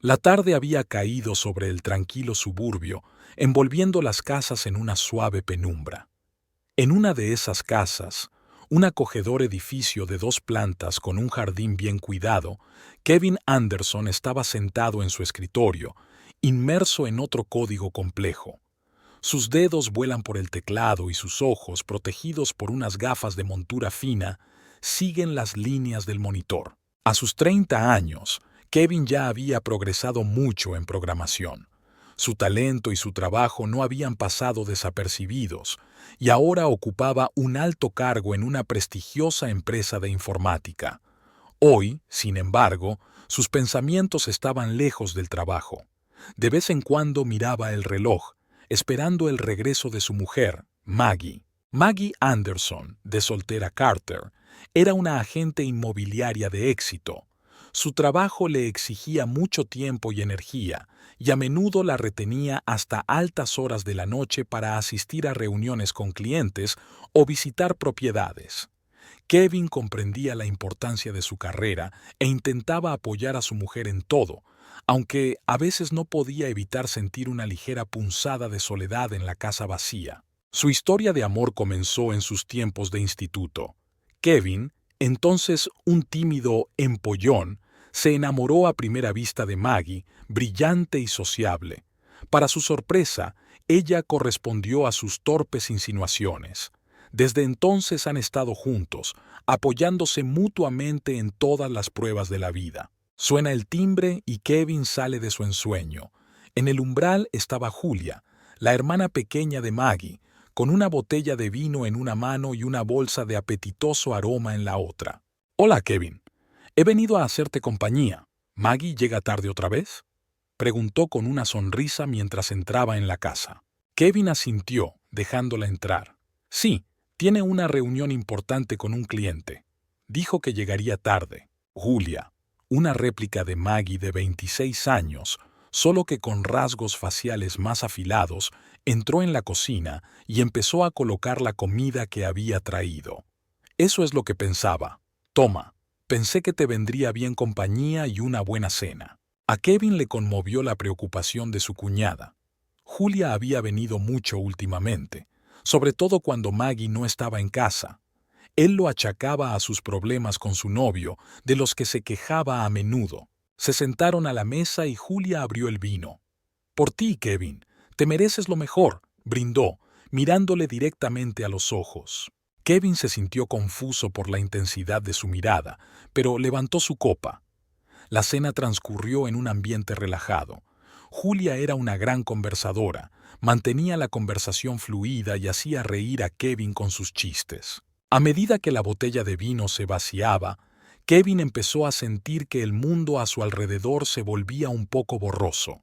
La tarde había caído sobre el tranquilo suburbio, envolviendo las casas en una suave penumbra. En una de esas casas, un acogedor edificio de 2 plantas con un jardín bien cuidado, Kevin Anderson estaba sentado en su escritorio, inmerso en otro código complejo. Sus dedos vuelan por el teclado y sus ojos, protegidos por unas gafas de montura fina, siguen las líneas del monitor. A sus 30 años, Kevin ya había progresado mucho en programación. Su talento y su trabajo no habían pasado desapercibidos, y ahora ocupaba un alto cargo en una prestigiosa empresa de informática. Hoy, sin embargo, sus pensamientos estaban lejos del trabajo. De vez en cuando miraba el reloj, esperando el regreso de su mujer, Maggie. Maggie Anderson, de soltera Carter, era una agente inmobiliaria de éxito. Su trabajo le exigía mucho tiempo y energía, y a menudo la retenía hasta altas horas de la noche para asistir a reuniones con clientes o visitar propiedades. Kevin comprendía la importancia de su carrera e intentaba apoyar a su mujer en todo, aunque a veces no podía evitar sentir una ligera punzada de soledad en la casa vacía. Su historia de amor comenzó en sus tiempos de instituto. Kevin, entonces un tímido empollón, se enamoró a primera vista de Maggie, brillante y sociable. Para su sorpresa, ella correspondió a sus torpes insinuaciones. Desde entonces han estado juntos, apoyándose mutuamente en todas las pruebas de la vida. Suena el timbre y Kevin sale de su ensueño. En el umbral estaba Julia, la hermana pequeña de Maggie, con una botella de vino en una mano y una bolsa de apetitoso aroma en la otra. «Hola, Kevin. He venido a hacerte compañía. ¿Maggie llega tarde otra vez?», preguntó con una sonrisa mientras entraba en la casa. Kevin asintió, dejándola entrar. «Sí, tiene una reunión importante con un cliente. Dijo que llegaría tarde». Julia, una réplica de Maggie de 26 años, solo que con rasgos faciales más afilados, entró en la cocina y empezó a colocar la comida que había traído. «Eso es lo que pensaba. Toma, pensé que te vendría bien compañía y una buena cena». A Kevin le conmovió la preocupación de su cuñada. Julia había venido mucho últimamente, sobre todo cuando Maggie no estaba en casa. Él lo achacaba a sus problemas con su novio, de los que se quejaba a menudo. Se sentaron a la mesa y Julia abrió el vino. «Por ti, Kevin, te mereces lo mejor», brindó, mirándole directamente a los ojos. Kevin se sintió confuso por la intensidad de su mirada, pero levantó su copa. La cena transcurrió en un ambiente relajado. Julia era una gran conversadora, mantenía la conversación fluida y hacía reír a Kevin con sus chistes. A medida que la botella de vino se vaciaba, Kevin empezó a sentir que el mundo a su alrededor se volvía un poco borroso.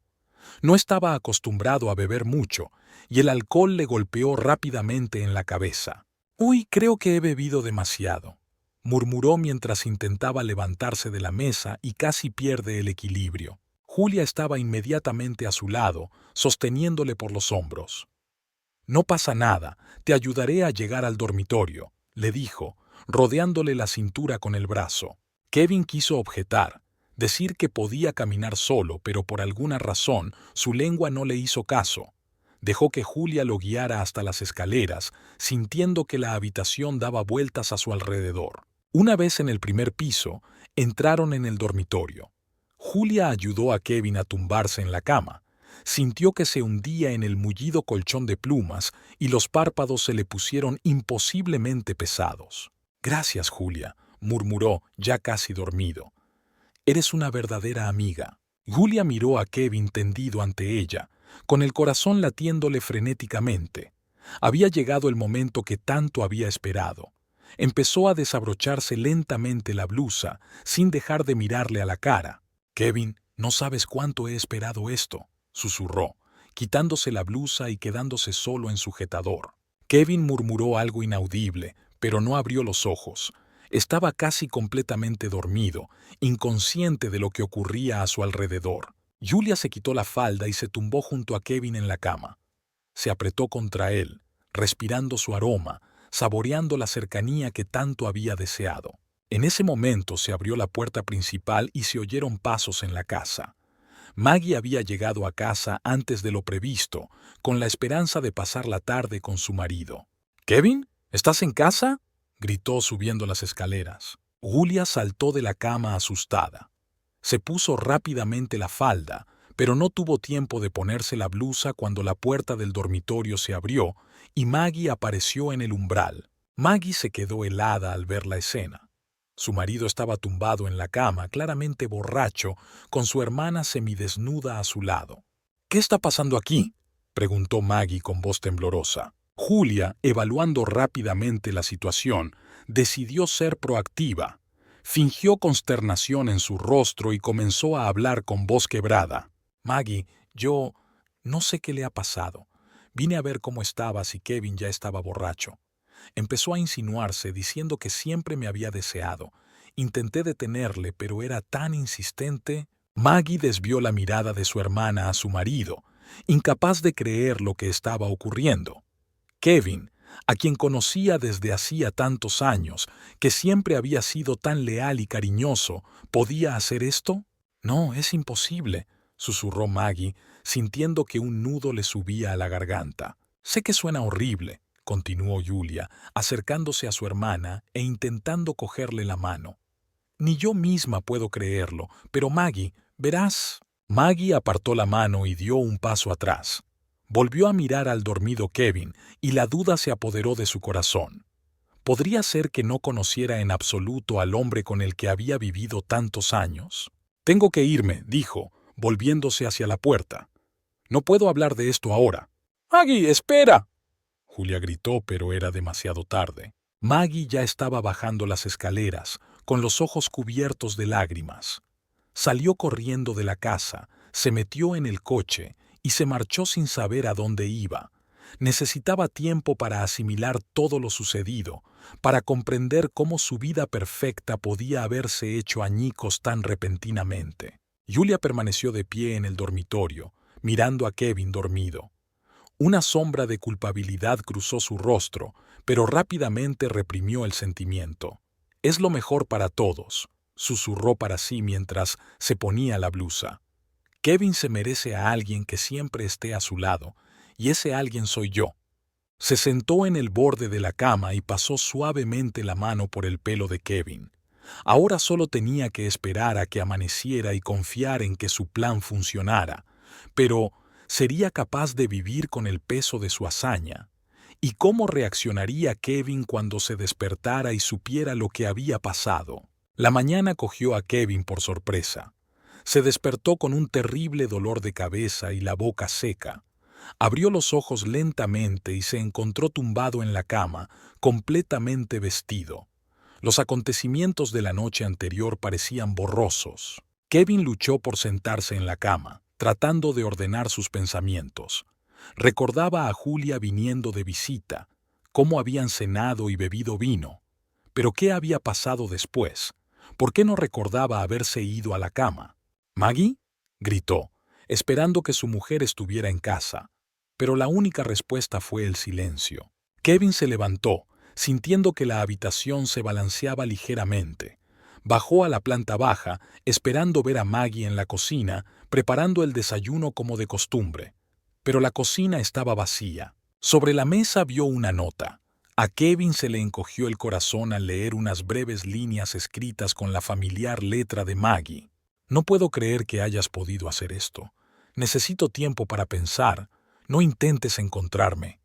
No estaba acostumbrado a beber mucho, y el alcohol le golpeó rápidamente en la cabeza. «Uy, creo que he bebido demasiado», murmuró mientras intentaba levantarse de la mesa y casi pierde el equilibrio. Julia estaba inmediatamente a su lado, sosteniéndole por los hombros. «No pasa nada, te ayudaré a llegar al dormitorio», le dijo, rodeándole la cintura con el brazo. Kevin quiso objetar, decir que podía caminar solo, pero por alguna razón su lengua no le hizo caso. Dejó que Julia lo guiara hasta las escaleras, sintiendo que la habitación daba vueltas a su alrededor. Una vez en el primer piso, entraron en el dormitorio. Julia ayudó a Kevin a tumbarse en la cama. Sintió que se hundía en el mullido colchón de plumas y los párpados se le pusieron imposiblemente pesados. «Gracias, Julia», murmuró, ya casi dormido. «Eres una verdadera amiga». Julia miró a Kevin tendido ante ella, con el corazón latiéndole frenéticamente. Había llegado el momento que tanto había esperado. Empezó a desabrocharse lentamente la blusa, sin dejar de mirarle a la cara. «Kevin, no sabes cuánto he esperado esto», susurró, quitándose la blusa y quedándose solo en sujetador. Kevin murmuró algo inaudible, pero no abrió los ojos. Estaba casi completamente dormido, inconsciente de lo que ocurría a su alrededor. Julia se quitó la falda y se tumbó junto a Kevin en la cama. Se apretó contra él, respirando su aroma, saboreando la cercanía que tanto había deseado. En ese momento se abrió la puerta principal y se oyeron pasos en la casa. Maggie había llegado a casa antes de lo previsto, con la esperanza de pasar la tarde con su marido. «¿Kevin? ¿Estás en casa?», gritó subiendo las escaleras. Julia saltó de la cama asustada. Se puso rápidamente la falda, pero no tuvo tiempo de ponerse la blusa cuando la puerta del dormitorio se abrió y Maggie apareció en el umbral. Maggie se quedó helada al ver la escena. Su marido estaba tumbado en la cama, claramente borracho, con su hermana semidesnuda a su lado. «¿Qué está pasando aquí?», preguntó Maggie con voz temblorosa. Julia, evaluando rápidamente la situación, decidió ser proactiva. Fingió consternación en su rostro y comenzó a hablar con voz quebrada. «Maggie, yo no sé qué le ha pasado. Vine a ver cómo estabas y Kevin ya estaba borracho. Empezó a insinuarse diciendo que siempre me había deseado. Intenté detenerle, pero era tan insistente». Maggie desvió la mirada de su hermana a su marido, incapaz de creer lo que estaba ocurriendo. Kevin, a quien conocía desde hacía tantos años, que siempre había sido tan leal y cariñoso, ¿podía hacer esto? «No, es imposible», susurró Maggie, sintiendo que un nudo le subía a la garganta. «Sé que suena horrible», continuó Julia, acercándose a su hermana e intentando cogerle la mano. «Ni yo misma puedo creerlo, pero Maggie, verás». Maggie apartó la mano y dio un paso atrás. Volvió a mirar al dormido Kevin y la duda se apoderó de su corazón. ¿Podría ser que no conociera en absoluto al hombre con el que había vivido tantos años? «Tengo que irme», dijo, volviéndose hacia la puerta. «No puedo hablar de esto ahora». «Maggie, espera», Julia gritó, pero era demasiado tarde. Maggie ya estaba bajando las escaleras, con los ojos cubiertos de lágrimas. Salió corriendo de la casa, se metió en el coche y se marchó sin saber a dónde iba. Necesitaba tiempo para asimilar todo lo sucedido, para comprender cómo su vida perfecta podía haberse hecho añicos tan repentinamente. Julia permaneció de pie en el dormitorio, mirando a Kevin dormido. Una sombra de culpabilidad cruzó su rostro, pero rápidamente reprimió el sentimiento. «Es lo mejor para todos», susurró para sí mientras se ponía la blusa. «Kevin se merece a alguien que siempre esté a su lado, y ese alguien soy yo». Se sentó en el borde de la cama y pasó suavemente la mano por el pelo de Kevin. Ahora solo tenía que esperar a que amaneciera y confiar en que su plan funcionara. Pero ¿sería capaz de vivir con el peso de su hazaña? ¿Y cómo reaccionaría Kevin cuando se despertara y supiera lo que había pasado? La mañana cogió a Kevin por sorpresa. Se despertó con un terrible dolor de cabeza y la boca seca. Abrió los ojos lentamente y se encontró tumbado en la cama, completamente vestido. Los acontecimientos de la noche anterior parecían borrosos. Kevin luchó por sentarse en la cama, tratando de ordenar sus pensamientos. Recordaba a Julia viniendo de visita, cómo habían cenado y bebido vino. Pero ¿qué había pasado después? ¿Por qué no recordaba haberse ido a la cama? «¿Maggie?», gritó, esperando que su mujer estuviera en casa. Pero la única respuesta fue el silencio. Kevin se levantó, sintiendo que la habitación se balanceaba ligeramente. Bajó a la planta baja, esperando ver a Maggie en la cocina, preparando el desayuno como de costumbre. Pero la cocina estaba vacía. Sobre la mesa vio una nota. A Kevin se le encogió el corazón al leer unas breves líneas escritas con la familiar letra de Maggie. «No puedo creer que hayas podido hacer esto. Necesito tiempo para pensar. No intentes encontrarme».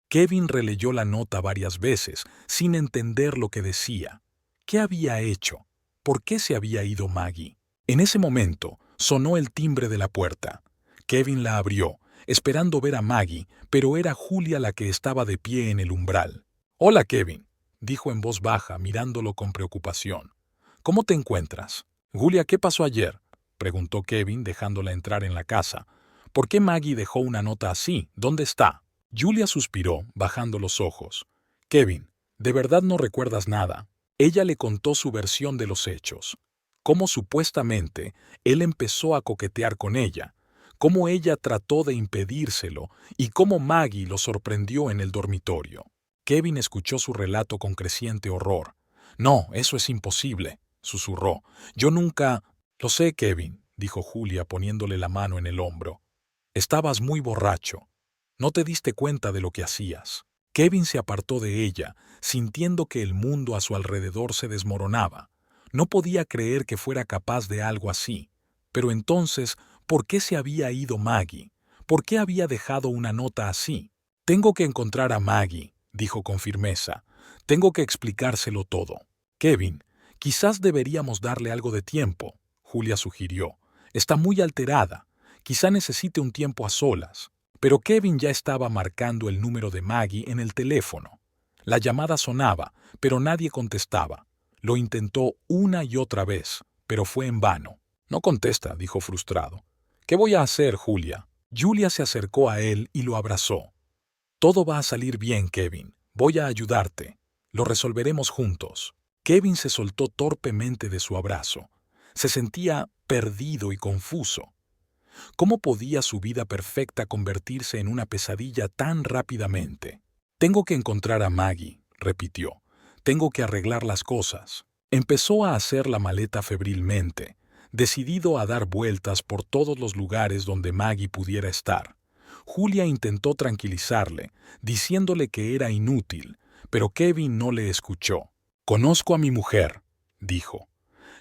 Kevin releyó la nota varias veces, sin entender lo que decía. ¿Qué había hecho? ¿Por qué se había ido Maggie? En ese momento, sonó el timbre de la puerta. Kevin la abrió, esperando ver a Maggie, pero era Julia la que estaba de pie en el umbral. «Hola, Kevin», dijo en voz baja, mirándolo con preocupación. «¿Cómo te encuentras?» «Julia, ¿qué pasó ayer?», preguntó Kevin, dejándola entrar en la casa. «¿Por qué Maggie dejó una nota así? ¿Dónde está?» Julia suspiró, bajando los ojos. «Kevin, ¿de verdad no recuerdas nada?». Ella le contó su versión de los hechos. Cómo supuestamente él empezó a coquetear con ella, cómo ella trató de impedírselo y cómo Maggie lo sorprendió en el dormitorio. Kevin escuchó su relato con creciente horror. «No, eso es imposible», susurró. «Yo nunca...». «Lo sé, Kevin», dijo Julia poniéndole la mano en el hombro. Estabas muy borracho. No te diste cuenta de lo que hacías. Kevin se apartó de ella, sintiendo que el mundo a su alrededor se desmoronaba. No podía creer que fuera capaz de algo así. Pero entonces, ¿por qué se había ido Maggie? ¿Por qué había dejado una nota así? Tengo que encontrar a Maggie, dijo con firmeza. Tengo que explicárselo todo. Kevin, quizás deberíamos darle algo de tiempo, Julia sugirió. Está muy alterada. Quizá necesite un tiempo a solas. Pero Kevin ya estaba marcando el número de Maggie en el teléfono. La llamada sonaba, pero nadie contestaba. Lo intentó una y otra vez, pero fue en vano. No contesta, dijo frustrado. ¿Qué voy a hacer, Julia? Julia se acercó a él y lo abrazó. Todo va a salir bien, Kevin. Voy a ayudarte. Lo resolveremos juntos. Kevin se soltó torpemente de su abrazo. Se sentía perdido y confuso. ¿Cómo podía su vida perfecta convertirse en una pesadilla tan rápidamente? Tengo que encontrar a Maggie, repitió. Tengo que arreglar las cosas. Empezó a hacer la maleta febrilmente, decidido a dar vueltas por todos los lugares donde Maggie pudiera estar. Julia intentó tranquilizarle, diciéndole que era inútil, pero Kevin no le escuchó. Conozco a mi mujer, dijo.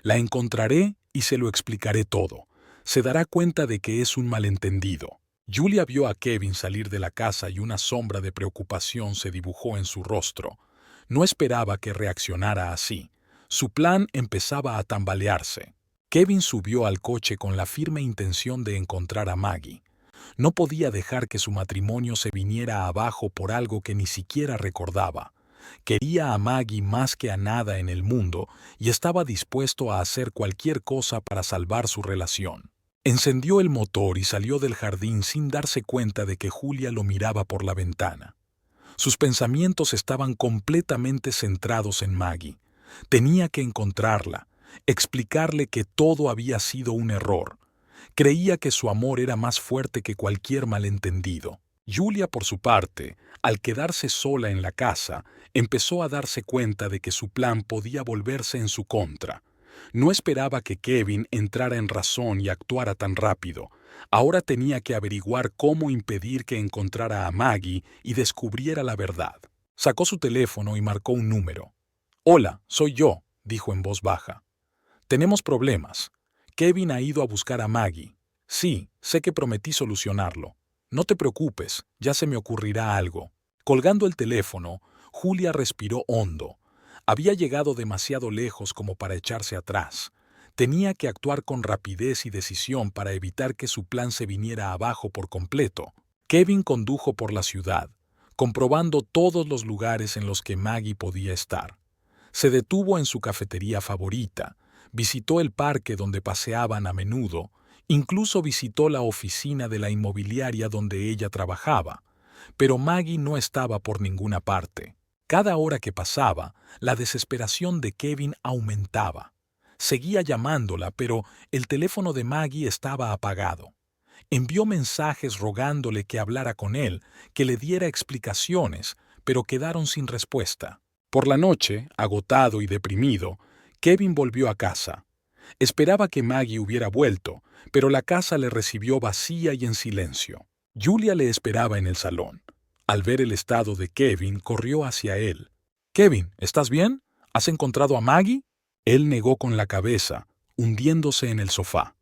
La encontraré y se lo explicaré todo. Se dará cuenta de que es un malentendido. Julia vio a Kevin salir de la casa y una sombra de preocupación se dibujó en su rostro. No esperaba que reaccionara así. Su plan empezaba a tambalearse. Kevin subió al coche con la firme intención de encontrar a Maggie. No podía dejar que su matrimonio se viniera abajo por algo que ni siquiera recordaba. Quería a Maggie más que a nada en el mundo y estaba dispuesto a hacer cualquier cosa para salvar su relación. Encendió el motor y salió del jardín sin darse cuenta de que Julia lo miraba por la ventana. Sus pensamientos estaban completamente centrados en Maggie. Tenía que encontrarla, explicarle que todo había sido un error. Creía que su amor era más fuerte que cualquier malentendido. Julia, por su parte, al quedarse sola en la casa, empezó a darse cuenta de que su plan podía volverse en su contra. No esperaba que Kevin entrara en razón y actuara tan rápido. Ahora tenía que averiguar cómo impedir que encontrara a Maggie y descubriera la verdad. Sacó su teléfono y marcó un número. «Hola, soy yo», dijo en voz baja. «Tenemos problemas. Kevin ha ido a buscar a Maggie. Sí, sé que prometí solucionarlo. No te preocupes, ya se me ocurrirá algo». Colgando el teléfono, Julia respiró hondo. Había llegado demasiado lejos como para echarse atrás. Tenía que actuar con rapidez y decisión para evitar que su plan se viniera abajo por completo. Kevin condujo por la ciudad, comprobando todos los lugares en los que Maggie podía estar. Se detuvo en su cafetería favorita, visitó el parque donde paseaban a menudo, incluso visitó la oficina de la inmobiliaria donde ella trabajaba. Pero Maggie no estaba por ninguna parte. Cada hora que pasaba, la desesperación de Kevin aumentaba. Seguía llamándola, pero el teléfono de Maggie estaba apagado. Envió mensajes rogándole que hablara con él, que le diera explicaciones, pero quedaron sin respuesta. Por la noche, agotado y deprimido, Kevin volvió a casa. Esperaba que Maggie hubiera vuelto, pero la casa le recibió vacía y en silencio. Julia le esperaba en el salón. Al ver el estado de Kevin, corrió hacia él. «Kevin, ¿estás bien? ¿Has encontrado a Maggie?» Él negó con la cabeza, hundiéndose en el sofá.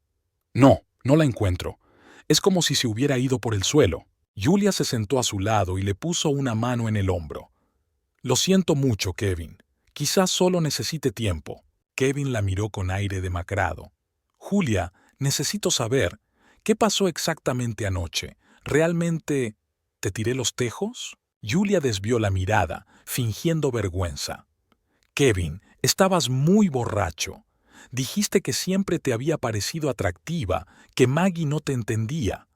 «No, no la encuentro. Es como si se hubiera ido por el suelo». Julia se sentó a su lado y le puso una mano en el hombro. «Lo siento mucho, Kevin. Quizás solo necesite tiempo». Kevin la miró con aire demacrado. «Julia, necesito saber, ¿qué pasó exactamente anoche? ¿Realmente te tiré los tejos?» Julia desvió la mirada, fingiendo vergüenza. «Kevin, estabas muy borracho. Dijiste que siempre te había parecido atractiva, que Maggie no te entendía.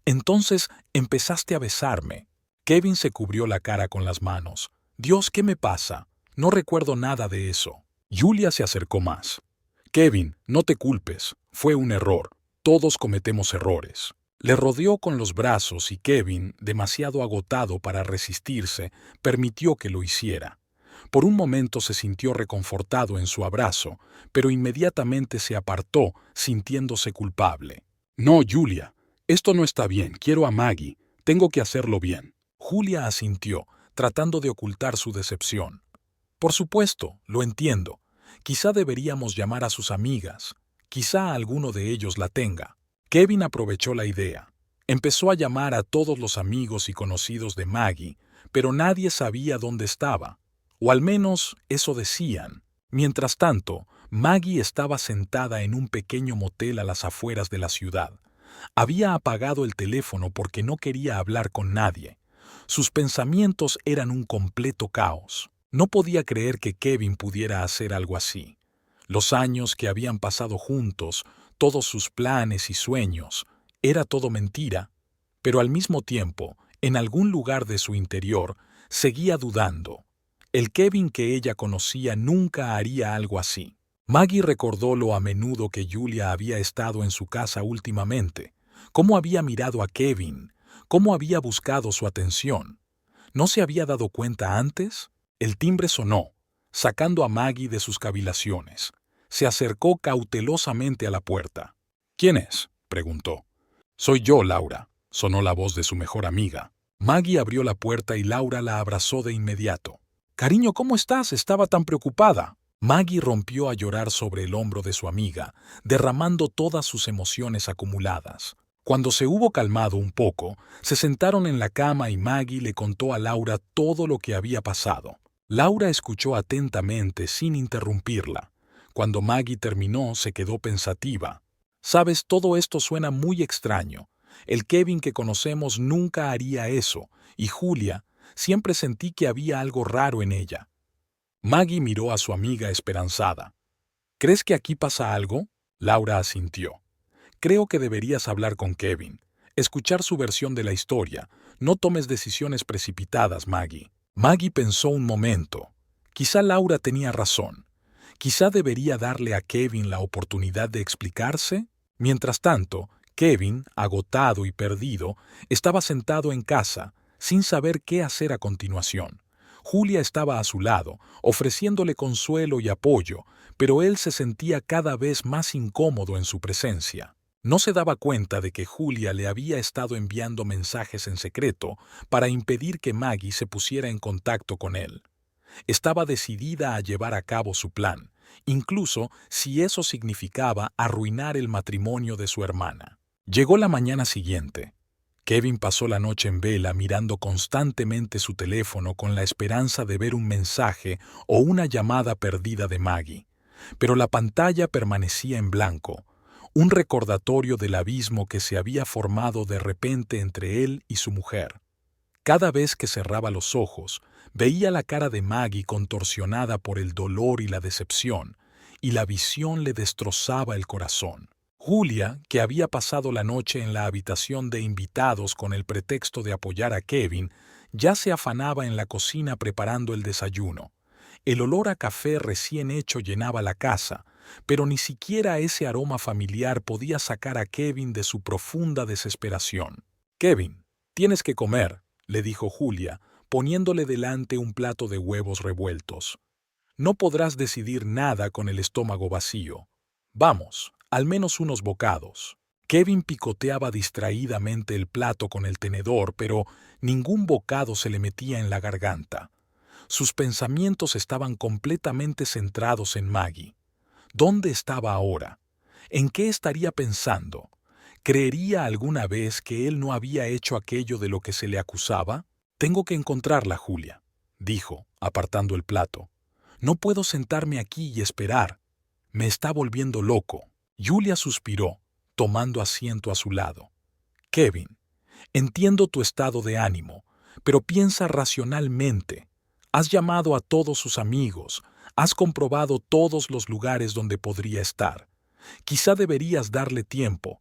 Entonces empezaste a besarme». Kevin se cubrió la cara con las manos. «Dios, ¿qué me pasa? No recuerdo nada de eso». Julia se acercó más. «Kevin, no te culpes. Fue un error. Todos cometemos errores». Le rodeó con los brazos y Kevin, demasiado agotado para resistirse, permitió que lo hiciera. Por un momento se sintió reconfortado en su abrazo, pero inmediatamente se apartó, sintiéndose culpable. No, Julia, esto no está bien, quiero a Maggie, tengo que hacerlo bien. Julia asintió, tratando de ocultar su decepción. Por supuesto, lo entiendo. Quizá deberíamos llamar a sus amigas. Quizá alguno de ellos la tenga. Kevin aprovechó la idea. Empezó a llamar a todos los amigos y conocidos de Maggie, pero nadie sabía dónde estaba. O al menos eso decían. Mientras tanto, Maggie estaba sentada en un pequeño motel a las afueras de la ciudad. Había apagado el teléfono porque no quería hablar con nadie. Sus pensamientos eran un completo caos. No podía creer que Kevin pudiera hacer algo así. Los años que habían pasado juntos, todos sus planes y sueños, era todo mentira, pero al mismo tiempo, en algún lugar de su interior, seguía dudando. El Kevin que ella conocía nunca haría algo así. Maggie recordó lo a menudo que Julia había estado en su casa últimamente, cómo había mirado a Kevin, cómo había buscado su atención. ¿No se había dado cuenta antes? El timbre sonó, sacando a Maggie de sus cavilaciones. Se acercó cautelosamente a la puerta. ¿Quién es?, preguntó. Soy yo, Laura, sonó la voz de su mejor amiga. Maggie abrió la puerta y Laura la abrazó de inmediato. Cariño, ¿cómo estás? Estaba tan preocupada. Maggie rompió a llorar sobre el hombro de su amiga, derramando todas sus emociones acumuladas. Cuando se hubo calmado un poco, se sentaron en la cama y Maggie le contó a Laura todo lo que había pasado. Laura escuchó atentamente sin interrumpirla. Cuando Maggie terminó, se quedó pensativa. Sabes, todo esto suena muy extraño. El Kevin que conocemos nunca haría eso, y Julia, siempre sentí que había algo raro en ella. Maggie miró a su amiga esperanzada. ¿Crees que aquí pasa algo? Laura asintió. Creo que deberías hablar con Kevin, escuchar su versión de la historia. No tomes decisiones precipitadas, Maggie. Maggie pensó un momento. Quizá Laura tenía razón. Quizá debería darle a Kevin la oportunidad de explicarse. Mientras tanto, Kevin, agotado y perdido, estaba sentado en casa, sin saber qué hacer a continuación. Julia estaba a su lado, ofreciéndole consuelo y apoyo, pero él se sentía cada vez más incómodo en su presencia. No se daba cuenta de que Julia le había estado enviando mensajes en secreto para impedir que Maggie se pusiera en contacto con él. Estaba decidida a llevar a cabo su plan, incluso si eso significaba arruinar el matrimonio de su hermana. Llegó la mañana siguiente. Kevin pasó la noche en vela mirando constantemente su teléfono con la esperanza de ver un mensaje o una llamada perdida de Maggie. Pero la pantalla permanecía en blanco, un recordatorio del abismo que se había formado de repente entre él y su mujer. Cada vez que cerraba los ojos, veía la cara de Maggie contorsionada por el dolor y la decepción, y la visión le destrozaba el corazón. Julia, que había pasado la noche en la habitación de invitados con el pretexto de apoyar a Kevin, ya se afanaba en la cocina preparando el desayuno. El olor a café recién hecho llenaba la casa, pero ni siquiera ese aroma familiar podía sacar a Kevin de su profunda desesperación. «Kevin, tienes que comer», le dijo Julia, poniéndole delante un plato de huevos revueltos. «No podrás decidir nada con el estómago vacío. Vamos, al menos unos bocados». Kevin picoteaba distraídamente el plato con el tenedor, pero ningún bocado se le metía en la garganta. Sus pensamientos estaban completamente centrados en Maggie. ¿Dónde estaba ahora? ¿En qué estaría pensando? ¿Creería alguna vez que él no había hecho aquello de lo que se le acusaba? «Tengo que encontrarla, Julia», dijo, apartando el plato. «No puedo sentarme aquí y esperar. Me está volviendo loco». Julia suspiró, tomando asiento a su lado. «Kevin, entiendo tu estado de ánimo, pero piensa racionalmente. Has llamado a todos sus amigos, has comprobado todos los lugares donde podría estar. Quizá deberías darle tiempo.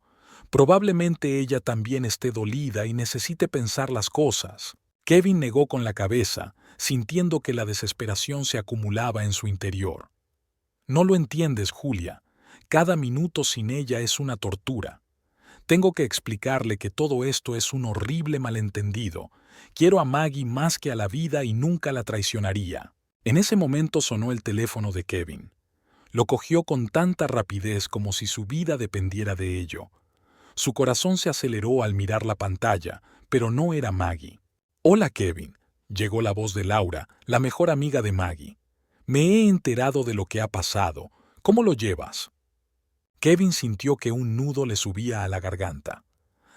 Probablemente ella también esté dolida y necesite pensar las cosas». Kevin negó con la cabeza, sintiendo que la desesperación se acumulaba en su interior. «No lo entiendes, Julia. Cada minuto sin ella es una tortura. Tengo que explicarle que todo esto es un horrible malentendido. Quiero a Maggie más que a la vida y nunca la traicionaría». En ese momento sonó el teléfono de Kevin. Lo cogió con tanta rapidez como si su vida dependiera de ello. Su corazón se aceleró al mirar la pantalla, pero no era Maggie. «Hola, Kevin», llegó la voz de Laura, la mejor amiga de Maggie. «Me he enterado de lo que ha pasado. ¿Cómo lo llevas?» Kevin sintió que un nudo le subía a la garganta.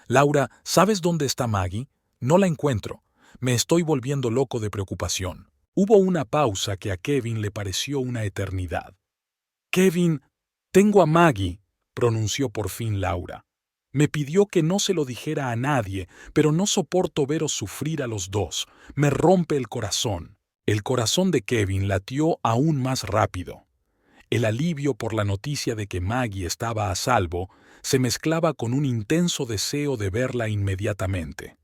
«Laura, ¿sabes dónde está Maggie? No la encuentro. Me estoy volviendo loco de preocupación». Hubo una pausa que a Kevin le pareció una eternidad. «Kevin, tengo a Maggie», pronunció por fin Laura. «Me pidió que no se lo dijera a nadie, pero no soporto veros sufrir a los dos. Me rompe el corazón». El corazón de Kevin latió aún más rápido. El alivio por la noticia de que Maggie estaba a salvo se mezclaba con un intenso deseo de verla inmediatamente.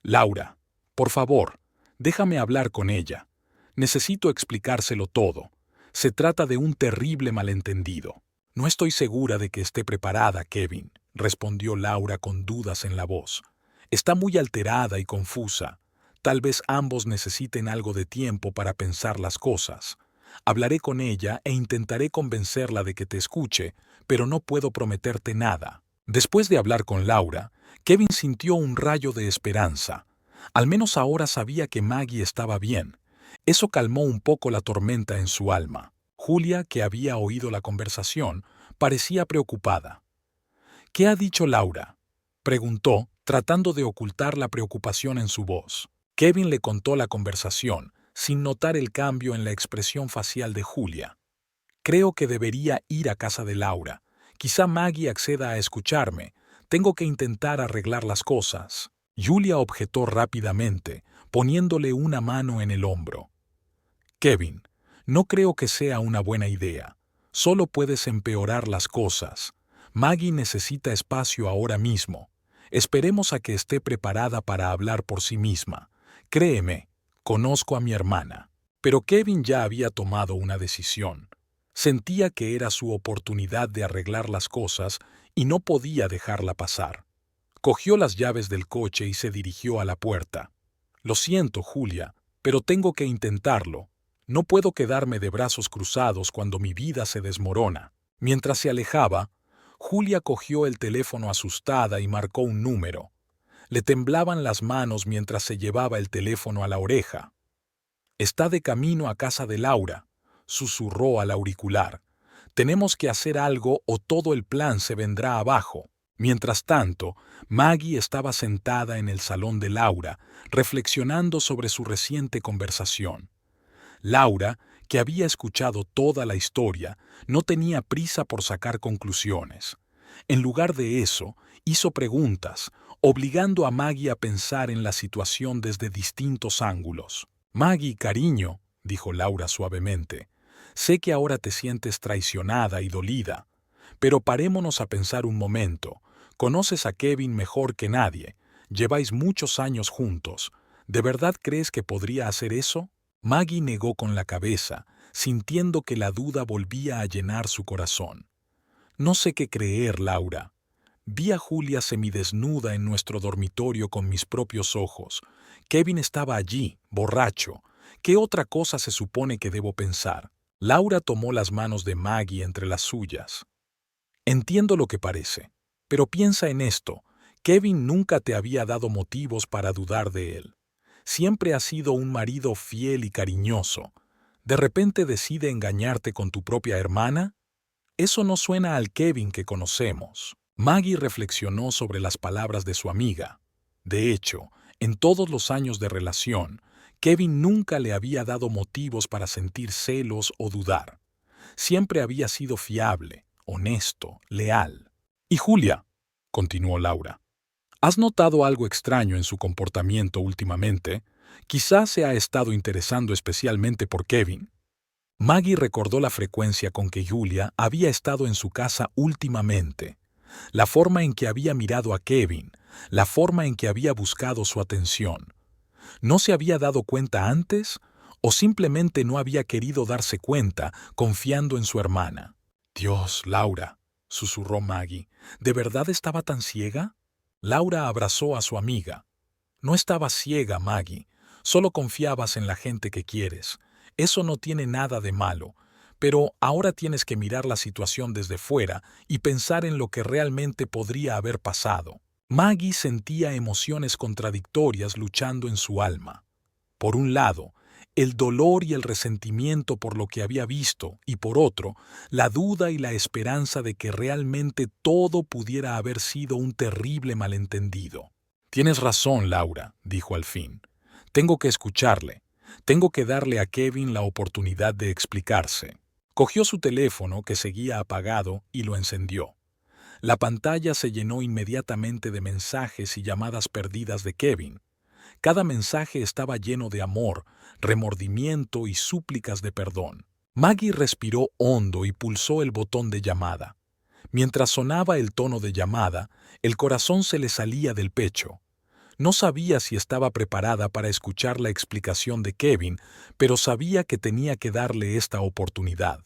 «Laura, por favor, déjame hablar con ella. Necesito explicárselo todo. Se trata de un terrible malentendido». «No estoy segura de que esté preparada, Kevin», respondió Laura con dudas en la voz. «Está muy alterada y confusa. Tal vez ambos necesiten algo de tiempo para pensar las cosas. Hablaré con ella e intentaré convencerla de que te escuche, pero no puedo prometerte nada». Después de hablar con Laura, Kevin sintió un rayo de esperanza. Al menos ahora sabía que Maggie estaba bien. Eso calmó un poco la tormenta en su alma. Julia, que había oído la conversación, parecía preocupada. «¿Qué ha dicho Laura?», preguntó, tratando de ocultar la preocupación en su voz. Kevin le contó la conversación, sin notar el cambio en la expresión facial de Julia. «Creo que debería ir a casa de Laura. Quizá Maggie acceda a escucharme. Tengo que intentar arreglar las cosas». Julia objetó rápidamente, poniéndole una mano en el hombro. «Kevin, no creo que sea una buena idea. Solo puedes empeorar las cosas. Maggie necesita espacio ahora mismo. Esperemos a que esté preparada para hablar por sí misma. Créeme, conozco a mi hermana». Pero Kevin ya había tomado una decisión. Sentía que era su oportunidad de arreglar las cosas y no podía dejarla pasar. Cogió las llaves del coche y se dirigió a la puerta. «Lo siento, Julia, pero tengo que intentarlo. No puedo quedarme de brazos cruzados cuando mi vida se desmorona». Mientras se alejaba, Julia cogió el teléfono asustada y marcó un número. Le temblaban las manos mientras se llevaba el teléfono a la oreja. «Está de camino a casa de Laura», susurró al auricular. «Tenemos que hacer algo o todo el plan se vendrá abajo». Mientras tanto, Maggie estaba sentada en el salón de Laura, reflexionando sobre su reciente conversación. Laura, que había escuchado toda la historia, no tenía prisa por sacar conclusiones. En lugar de eso, hizo preguntas, obligando a Maggie a pensar en la situación desde distintos ángulos. «Maggie, cariño», dijo Laura suavemente, «sé que ahora te sientes traicionada y dolida, pero parémonos a pensar un momento. Conoces a Kevin mejor que nadie. Lleváis muchos años juntos. ¿De verdad crees que podría hacer eso?». Maggie negó con la cabeza, sintiendo que la duda volvía a llenar su corazón. «No sé qué creer, Laura. Vi a Julia semidesnuda en nuestro dormitorio con mis propios ojos. Kevin estaba allí, borracho. ¿Qué otra cosa se supone que debo pensar?». Laura tomó las manos de Maggie entre las suyas. «Entiendo lo que parece, pero piensa en esto. Kevin nunca te había dado motivos para dudar de él. Siempre ha sido un marido fiel y cariñoso. ¿De repente decide engañarte con tu propia hermana? Eso no suena al Kevin que conocemos». Maggie reflexionó sobre las palabras de su amiga. De hecho, en todos los años de relación, Kevin nunca le había dado motivos para sentir celos o dudar. Siempre había sido fiable, honesto, leal. «Y Julia», continuó Laura, «¿has notado algo extraño en su comportamiento últimamente? Quizás se ha estado interesando especialmente por Kevin». Maggie recordó la frecuencia con que Julia había estado en su casa últimamente, la forma en que había mirado a Kevin, la forma en que había buscado su atención. ¿No se había dado cuenta antes? ¿O simplemente no había querido darse cuenta, confiando en su hermana? «Dios, Laura», susurró Maggie, ¿de verdad estaba tan ciega? Laura abrazó a su amiga. «No estabas ciega, Maggie. Solo confiabas en la gente que quieres. Eso no tiene nada de malo, pero ahora tienes que mirar la situación desde fuera y pensar en lo que realmente podría haber pasado. Maggie sentía emociones contradictorias luchando en su alma. Por un lado, el dolor y el resentimiento por lo que había visto, y por otro, la duda y la esperanza de que realmente todo pudiera haber sido un terrible malentendido. Tienes razón, Laura, dijo al fin. Tengo que escucharle. Tengo que darle a Kevin la oportunidad de explicarse. Cogió su teléfono, que seguía apagado, y lo encendió. La pantalla se llenó inmediatamente de mensajes y llamadas perdidas de Kevin. Cada mensaje estaba lleno de amor, remordimiento y súplicas de perdón. Maggie respiró hondo y pulsó el botón de llamada. Mientras sonaba el tono de llamada, el corazón se le salía del pecho. No sabía si estaba preparada para escuchar la explicación de Kevin, pero sabía que tenía que darle esta oportunidad.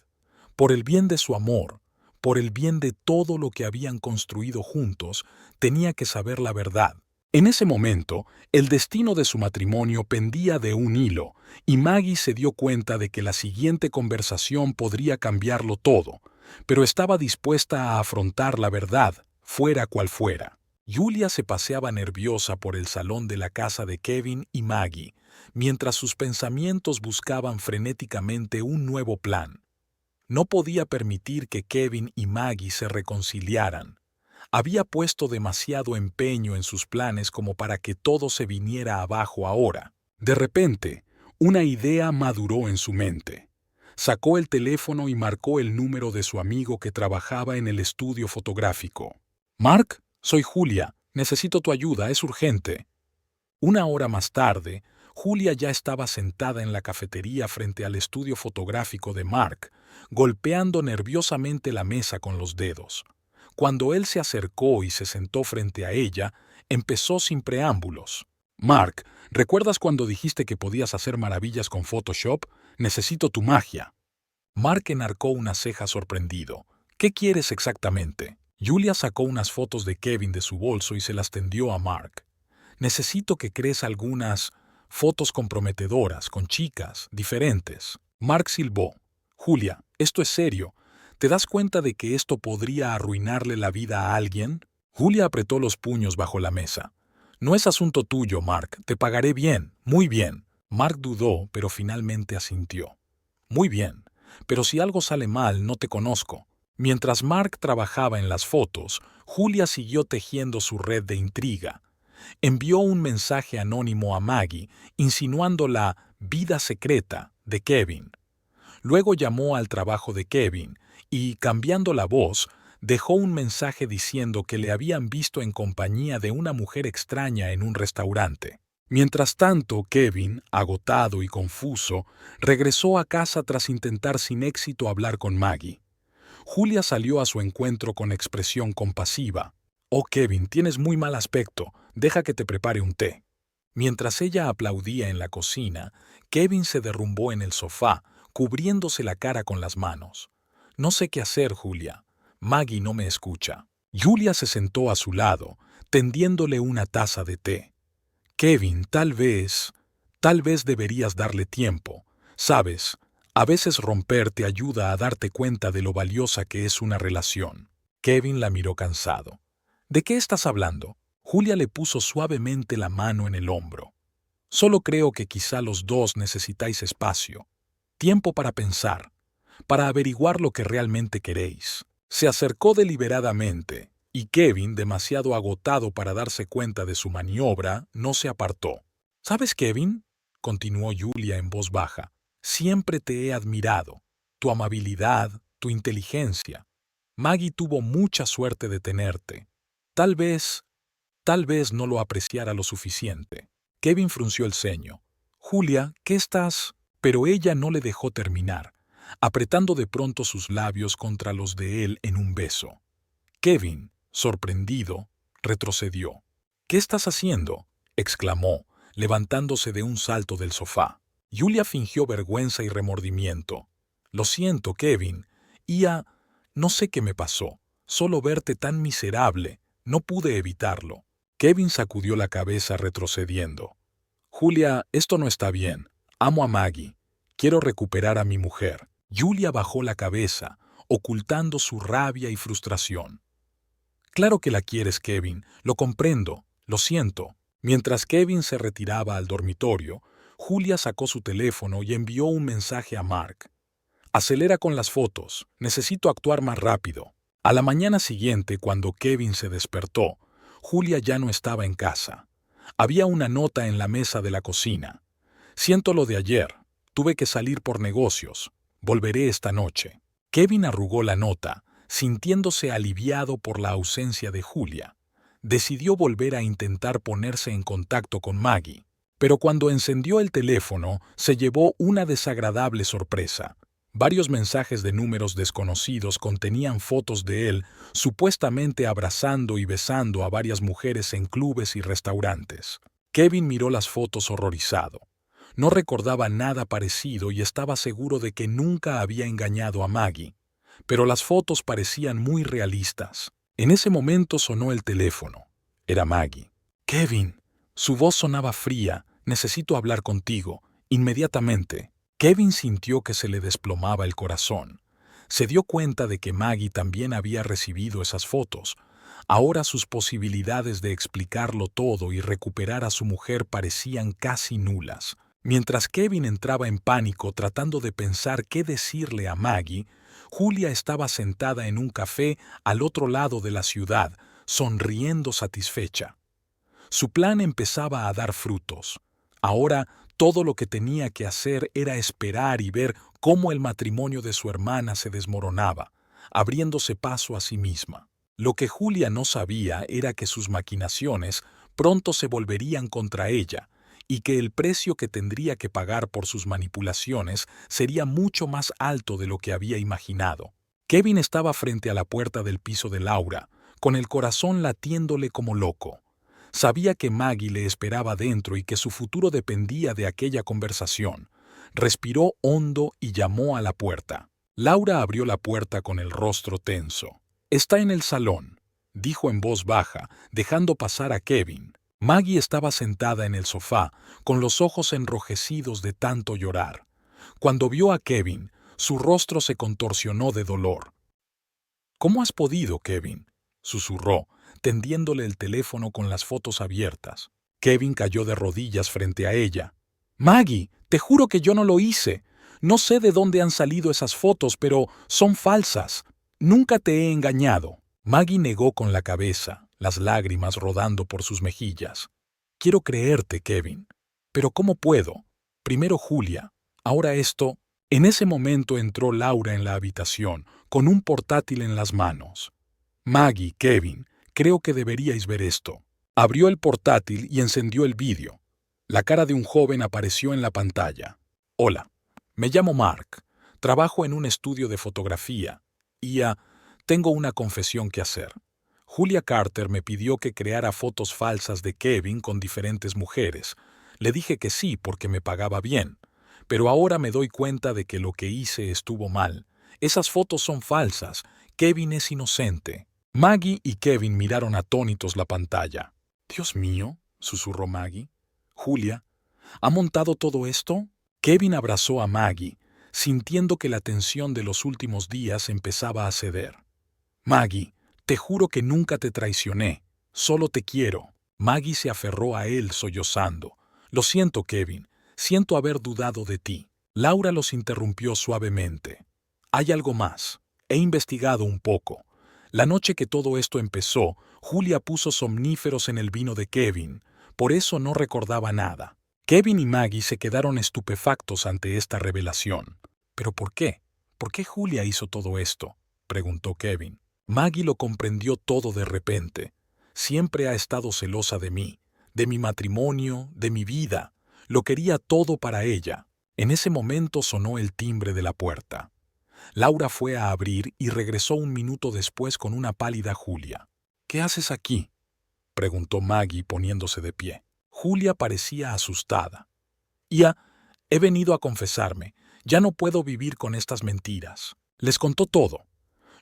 Por el bien de su amor, por el bien de todo lo que habían construido juntos, tenía que saber la verdad. En ese momento, el destino de su matrimonio pendía de un hilo, y Maggie se dio cuenta de que la siguiente conversación podría cambiarlo todo, pero estaba dispuesta a afrontar la verdad, fuera cual fuera. Julia se paseaba nerviosa por el salón de la casa de Kevin y Maggie, mientras sus pensamientos buscaban frenéticamente un nuevo plan. No podía permitir que Kevin y Maggie se reconciliaran. Había puesto demasiado empeño en sus planes como para que todo se viniera abajo ahora. De repente, una idea maduró en su mente. Sacó el teléfono y marcó el número de su amigo que trabajaba en el estudio fotográfico. «Mark, soy Julia. Necesito tu ayuda, es urgente». Una hora más tarde, Julia ya estaba sentada en la cafetería frente al estudio fotográfico de Mark, golpeando nerviosamente la mesa con los dedos. Cuando él se acercó y se sentó frente a ella, empezó sin preámbulos. «Mark, ¿recuerdas cuando dijiste que podías hacer maravillas con Photoshop? Necesito tu magia». Mark enarcó una ceja sorprendido. «¿Qué quieres exactamente?» Julia sacó unas fotos de Kevin de su bolso y se las tendió a Mark. «Necesito que crees algunas fotos comprometedoras con chicas diferentes». Mark silbó. «Julia, esto es serio. ¿Te das cuenta de que esto podría arruinarle la vida a alguien?» Julia apretó los puños bajo la mesa. «No es asunto tuyo, Mark. Te pagaré bien, muy bien». Mark dudó, pero finalmente asintió. «Muy bien, pero si algo sale mal, no te conozco». Mientras Mark trabajaba en las fotos, Julia siguió tejiendo su red de intriga. Envió un mensaje anónimo a Maggie, insinuando la vida secreta de Kevin. Luego llamó al trabajo de Kevin y, cambiando la voz, dejó un mensaje diciendo que le habían visto en compañía de una mujer extraña en un restaurante. Mientras tanto, Kevin, agotado y confuso, regresó a casa tras intentar sin éxito hablar con Maggie. Julia salió a su encuentro con expresión compasiva. «Oh, Kevin, tienes muy mal aspecto. Deja que te prepare un té». Mientras ella aplaudía en la cocina, Kevin se derrumbó en el sofá, cubriéndose la cara con las manos. «No sé qué hacer, Julia. Maggie no me escucha». Julia se sentó a su lado, tendiéndole una taza de té. «Kevin, tal vez deberías darle tiempo. Sabes, a veces romper te ayuda a darte cuenta de lo valiosa que es una relación». Kevin la miró cansado. «¿De qué estás hablando?» Julia le puso suavemente la mano en el hombro. «Solo creo que quizá los dos necesitáis espacio. Tiempo para pensar, para averiguar lo que realmente queréis». Se acercó deliberadamente, y Kevin, demasiado agotado para darse cuenta de su maniobra, no se apartó. «¿Sabes, Kevin?», continuó Julia en voz baja, «siempre te he admirado. Tu amabilidad, tu inteligencia. Maggie tuvo mucha suerte de tenerte. Tal vez no lo apreciara lo suficiente». Kevin frunció el ceño. «Julia, ¿qué estás...?» Pero ella no le dejó terminar, apretando de pronto sus labios contra los de él en un beso. Kevin, sorprendido, retrocedió. «¿Qué estás haciendo?», exclamó, levantándose de un salto del sofá. Julia fingió vergüenza y remordimiento. «Lo siento, Kevin. No sé qué me pasó. Solo verte tan miserable. No pude evitarlo». Kevin sacudió la cabeza retrocediendo. «Julia, esto no está bien. Amo a Maggie. Quiero recuperar a mi mujer. Julia bajó la cabeza, ocultando su rabia y frustración. Claro que la quieres, Kevin. Lo comprendo. Lo siento. Mientras Kevin se retiraba al dormitorio, Julia sacó su teléfono y envió un mensaje a Mark. Acelera con las fotos. Necesito actuar más rápido. A la mañana siguiente, cuando Kevin se despertó, Julia ya no estaba en casa. Había una nota en la mesa de la cocina. Siento lo de ayer. Tuve que salir por negocios. Volveré esta noche. Kevin arrugó la nota, sintiéndose aliviado por la ausencia de Julia. Decidió volver a intentar ponerse en contacto con Maggie. Pero cuando encendió el teléfono, se llevó una desagradable sorpresa. Varios mensajes de números desconocidos contenían fotos de él supuestamente abrazando y besando a varias mujeres en clubes y restaurantes. Kevin miró las fotos horrorizado. No recordaba nada parecido y estaba seguro de que nunca había engañado a Maggie. Pero las fotos parecían muy realistas. En ese momento sonó el teléfono. Era Maggie. «Kevin». Su voz sonaba fría. «Necesito hablar contigo. Inmediatamente». Kevin sintió que se le desplomaba el corazón. Se dio cuenta de que Maggie también había recibido esas fotos. Ahora sus posibilidades de explicarlo todo y recuperar a su mujer parecían casi nulas. Mientras Kevin entraba en pánico tratando de pensar qué decirle a Maggie, Julia estaba sentada en un café al otro lado de la ciudad, sonriendo satisfecha. Su plan empezaba a dar frutos. Ahora, todo lo que tenía que hacer era esperar y ver cómo el matrimonio de su hermana se desmoronaba, abriéndose paso a sí misma. Lo que Julia no sabía era que sus maquinaciones pronto se volverían contra ella y que el precio que tendría que pagar por sus manipulaciones sería mucho más alto de lo que había imaginado. Kevin estaba frente a la puerta del piso de Laura, con el corazón latiéndole como loco. Sabía que Maggie le esperaba dentro y que su futuro dependía de aquella conversación. Respiró hondo y llamó a la puerta. Laura abrió la puerta con el rostro tenso. «Está en el salón», dijo en voz baja, dejando pasar a Kevin. Maggie estaba sentada en el sofá, con los ojos enrojecidos de tanto llorar. Cuando vio a Kevin, su rostro se contorsionó de dolor. «¿Cómo has podido, Kevin?», susurró, tendiéndole el teléfono con las fotos abiertas. Kevin cayó de rodillas frente a ella. «Maggie, te juro que yo no lo hice. No sé de dónde han salido esas fotos, pero son falsas. Nunca te he engañado». Maggie negó con la cabeza, las lágrimas rodando por sus mejillas. «Quiero creerte, Kevin. Pero ¿cómo puedo? Primero Julia, ahora esto». En ese momento entró Laura en la habitación, con un portátil en las manos. «Maggie, Kevin, creo que deberíais ver esto». Abrió el portátil y encendió el vídeo. La cara de un joven apareció en la pantalla. «Hola, me llamo Mark. Trabajo en un estudio de fotografía. Y tengo una confesión que hacer. Julia Carter me pidió que creara fotos falsas de Kevin con diferentes mujeres. Le dije que sí porque me pagaba bien. Pero ahora me doy cuenta de que lo que hice estuvo mal. Esas fotos son falsas. Kevin es inocente». Maggie y Kevin miraron atónitos la pantalla. «Dios mío», susurró Maggie. «Julia, ¿ha montado todo esto?» Kevin abrazó a Maggie, sintiendo que la tensión de los últimos días empezaba a ceder. «Maggie, te juro que nunca te traicioné. Solo te quiero». Maggie se aferró a él sollozando. «Lo siento, Kevin. Siento haber dudado de ti». Laura los interrumpió suavemente. «Hay algo más. He investigado un poco. La noche que todo esto empezó, Julia puso somníferos en el vino de Kevin. Por eso no recordaba nada». Kevin y Maggie se quedaron estupefactos ante esta revelación. «¿Pero por qué? ¿Por qué Julia hizo todo esto?», preguntó Kevin. Maggie lo comprendió todo de repente. «Siempre ha estado celosa de mí, de mi matrimonio, de mi vida. Lo quería todo para ella». En ese momento sonó el timbre de la puerta. Laura fue a abrir y regresó un minuto después con una pálida Julia. «¿Qué haces aquí?», preguntó Maggie poniéndose de pie. Julia parecía asustada. He venido a confesarme. Ya no puedo vivir con estas mentiras». Les contó todo.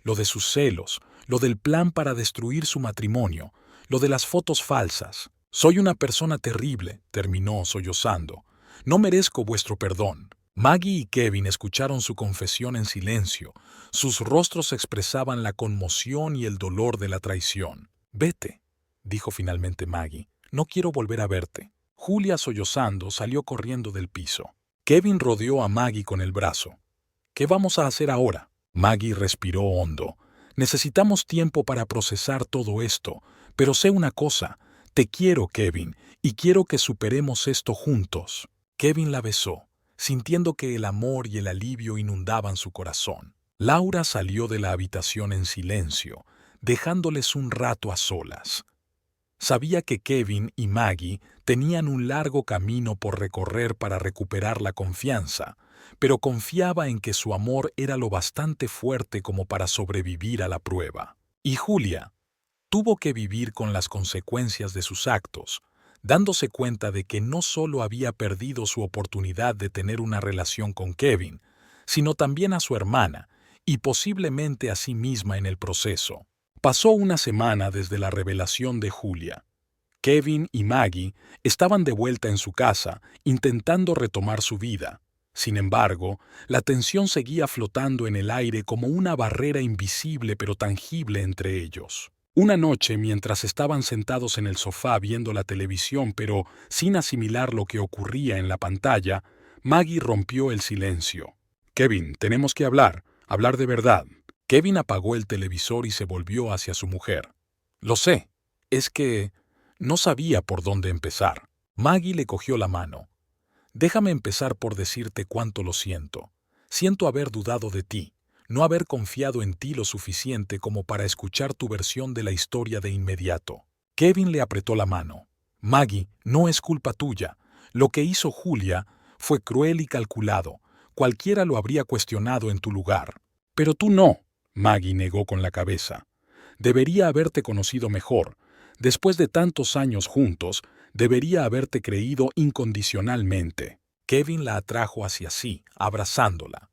Lo de sus celos, lo del plan para destruir su matrimonio, lo de las fotos falsas. «Soy una persona terrible», terminó sollozando. «No merezco vuestro perdón. Maggie y Kevin escucharon su confesión en silencio. Sus rostros expresaban la conmoción y el dolor de la traición. «Vete», dijo finalmente Maggie. «No quiero volver a verte». Julia, sollozando, salió corriendo del piso. Kevin rodeó a Maggie con el brazo. «¿Qué vamos a hacer ahora?» Maggie respiró hondo. «Necesitamos tiempo para procesar todo esto, pero sé una cosa. Te quiero, Kevin, y quiero que superemos esto juntos». Kevin la besó, sintiendo que el amor y el alivio inundaban su corazón. Laura salió de la habitación en silencio, dejándoles un rato a solas. Sabía que Kevin y Maggie tenían un largo camino por recorrer para recuperar la confianza, pero confiaba en que su amor era lo bastante fuerte como para sobrevivir a la prueba. Y Julia tuvo que vivir con las consecuencias de sus actos, dándose cuenta de que no solo había perdido su oportunidad de tener una relación con Kevin, sino también a su hermana, y posiblemente a sí misma en el proceso. Pasó una semana desde la revelación de Julia. Kevin y Maggie estaban de vuelta en su casa, intentando retomar su vida. Sin embargo, la tensión seguía flotando en el aire como una barrera invisible pero tangible entre ellos. Una noche, mientras estaban sentados en el sofá viendo la televisión pero sin asimilar lo que ocurría en la pantalla, Maggie rompió el silencio. «Kevin, tenemos que hablar de verdad». Kevin apagó el televisor y se volvió hacia su mujer. «Lo sé, es que no sabía por dónde empezar». Maggie le cogió la mano. «Déjame empezar por decirte cuánto lo siento. Siento haber dudado de ti, no haber confiado en ti lo suficiente como para escuchar tu versión de la historia de inmediato». Kevin le apretó la mano. «Maggie, no es culpa tuya. Lo que hizo Julia fue cruel y calculado. Cualquiera lo habría cuestionado en tu lugar. Pero tú no», Maggie negó con la cabeza. «Debería haberte conocido mejor. Después de tantos años juntos, debería haberte creído incondicionalmente». Kevin la atrajo hacia sí, abrazándola.